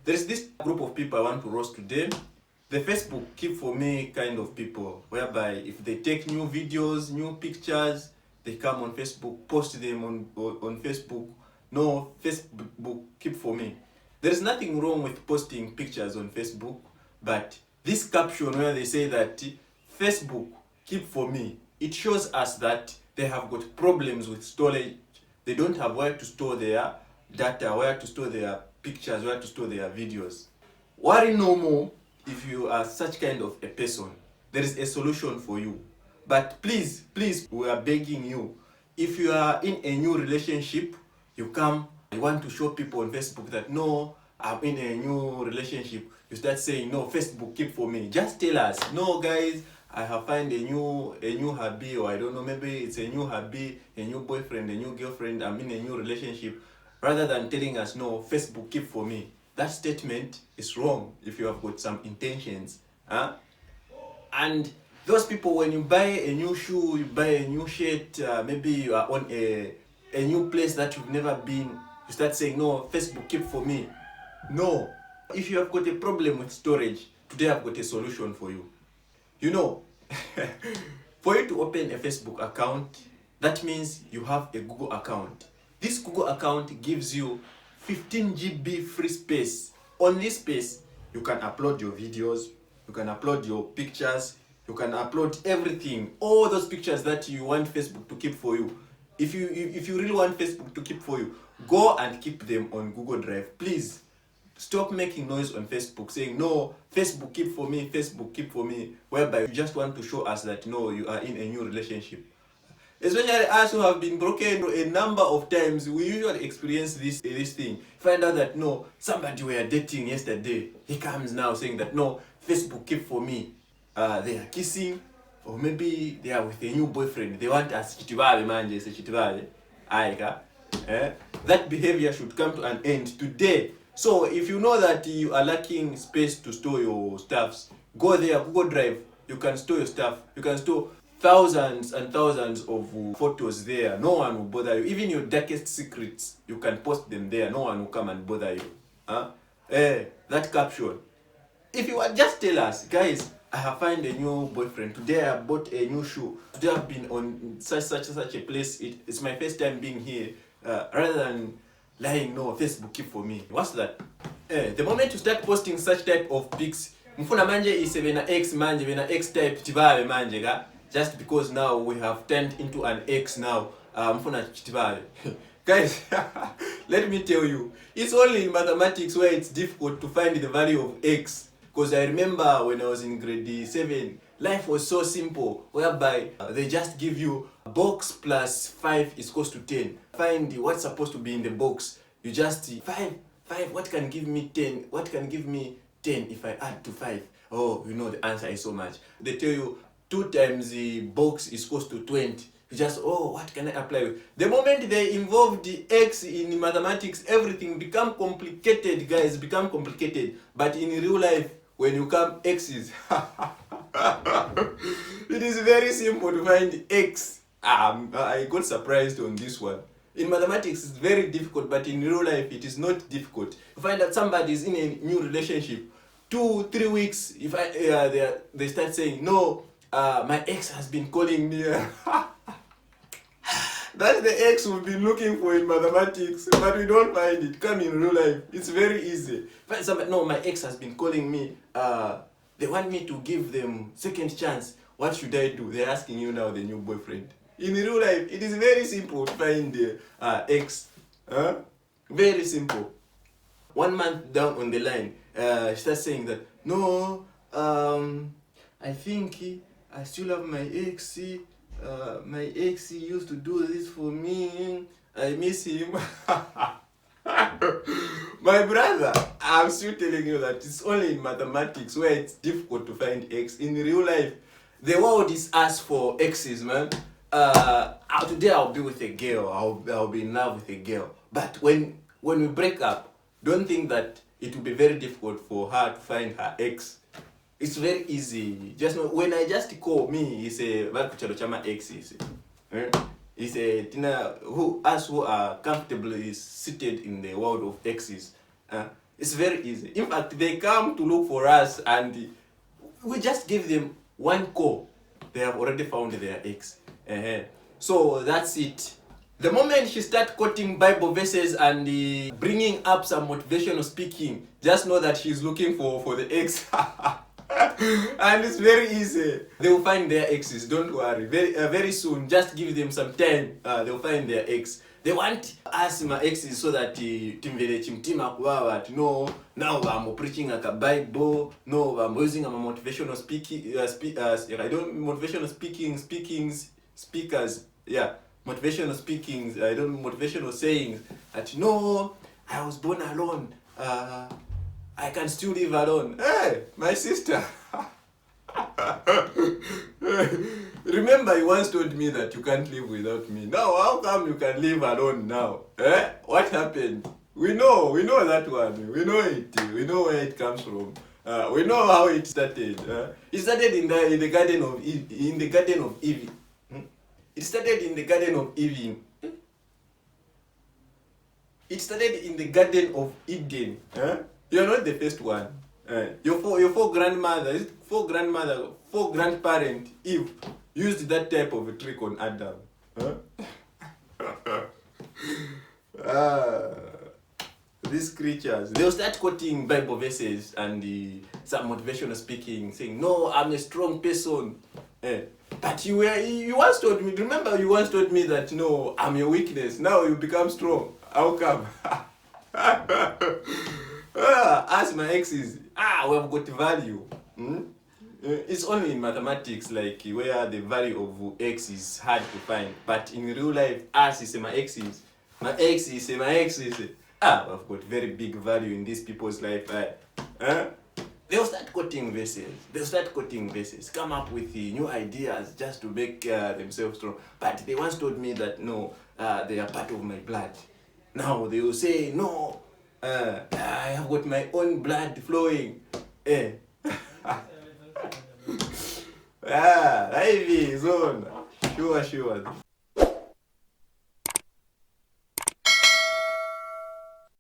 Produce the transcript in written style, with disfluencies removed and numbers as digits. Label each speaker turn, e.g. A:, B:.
A: There is this group of people I want to roast today. The Facebook keep for me kind of people, whereby if they take new videos, new pictures, they come on Facebook, post them on Facebook. No, Facebook keep for me. There is nothing wrong with posting pictures on Facebook, but this caption where they say that Facebook keep for me, it shows us that they have got problems with storage. They don't have where to store their data, where to store their pictures, where to store their videos. Worry no more if you are such kind of a person. There is a solution for you. But please, we are begging you, if you are in a new relationship, you want to show people on Facebook that no, I'm in a new relationship. You start saying, no, Facebook keep for me. Just tell us, no guys, I have found a new hubby, or I don't know, maybe it's a new hubby, a new boyfriend, a new girlfriend, I'm in a new relationship. Rather than telling us, no, Facebook keep for me. That statement is wrong if you have got some intentions. And those people, when you buy a new shoe, you buy a new shirt, maybe you are on a new place that you've never been, you start saying, no, Facebook keep for me. No. If you have got a problem with storage, today I've got a solution for you. You know, for you to open a Facebook account, that means you have a Google account. This Google account gives you 15 GB free space. On this space, you can upload your videos, you can upload your pictures, you can upload everything, all those pictures that you want Facebook to keep for you. If you really want Facebook to keep for you, go and keep them on Google Drive. Please stop making noise on Facebook saying, no, Facebook keep for me, Facebook keep for me, whereby you just want to show us that no, you are in a new relationship. Especially us who have been broken a number of times, we usually experience this thing. Find out that no, somebody we are dating yesterday, he comes now saying that no, Facebook keep for me. They are kissing, or maybe they are with a new boyfriend. They want us chitibale manje, se chitibale. Aika. That behavior should come to an end today. So if you know that you are lacking space to store your stuffs, go there, Google Drive. You can store your stuff. You can store thousands and thousands of photos there. No one will bother you. Even your darkest secrets, you can post them there. No one will come and bother you. That caption. If you want, just tell us, guys, I have found a new boyfriend. Today I bought a new shoe. Today I've been on such a place. It's my first time being here. Rather than lying, no, Facebook keep for me. What's that? The moment you start posting such type of pics, mfuna manje is vena X manje, vena X type chitibale manje ga. Just because now we have turned into an X now. Mfuna chitibale. Guys, let me tell you, it's only in mathematics where it's difficult to find the value of X. Because I remember when I was in grade 7, life was so simple, whereby they just give you a box plus 5 is equals to 10. Find what's supposed to be in the box. You just 5, what can give me 10? What can give me 10 if I add to 5? Oh, you know the answer is so much. They tell you 2 times the box is equals to 20. You just, oh, what can I apply with? The moment they involve the X in mathematics, everything become complicated, guys, become complicated. But in real life, when you come X's, it is very simple to find X. I got surprised on this one. In mathematics, it's very difficult, but in real life, it is not difficult. You find that somebody is in a new relationship, 2-3 weeks, if they start saying, no, my ex has been calling me. That's the X we've been looking for in mathematics, but we don't find it. Come in real life, it's very easy. Find somebody, no, my ex has been calling me. They want me to give them second chance. What should I do? They're asking you now, the new boyfriend. In real life, it is very simple to find the X. Very simple. 1 month down on the line, she starts saying that, no, I think I still have my ex. My ex used to do this for me. I miss him. My brother, I'm still telling you that it's only in mathematics where it's difficult to find X. In real life, the world is asked for X's, man. Today I'll be with a girl. I'll be in love with a girl. But when we break up, don't think that it will be very difficult for her to find her ex. It's very easy. Just know, when I just call me, it's a Valkuchalo Chama ex. It's a Tina who are comfortably seated in the world of exes. It's very easy. In fact, they come to look for us and we just give them one call. They have already found their ex. So that's it. The moment she start quoting Bible verses and bringing up some motivational speaking, just know that she's looking for the ex. And it's very easy. They will find their exes. Don't worry. Very soon. Just give them some time. They'll find their ex. They want us my exes so that timvele chimtima kuwawa. No, now I'm preaching like a Bible. No, I'm using a motivational speaking. I don't motivational speakers. Yeah, motivational speakings. I don't motivational sayings. That no, I was born alone. I can still live alone. Hey, my sister. Remember, you once told me that you can't live without me. Now, how come you can live alone now? What happened? We know that one. We know it. We know where it comes from. We know how it started. It started in the Garden of Eve. In the Garden of Eve. It started in the Garden of Eve. It started in the Garden of Eden. You're not the first one. Your four grandparent Eve used that type of a trick on Adam. These creatures, they'll start quoting Bible verses and some motivational speaking, saying, "No, I'm a strong person." But you once told me. Remember, you once told me that no, I'm your weakness. Now you become strong. How come? As my exes, we have got value. It's only in mathematics, like where the value of x is hard to find. But in real life, us is my exes. My exes, we've got very big value in these people's life. They'll start quoting verses. Come up with new ideas just to make themselves strong. But they once told me that no, they are part of my blood. Now they will say no. I have got my own blood flowing. Ivy, zone. Sure.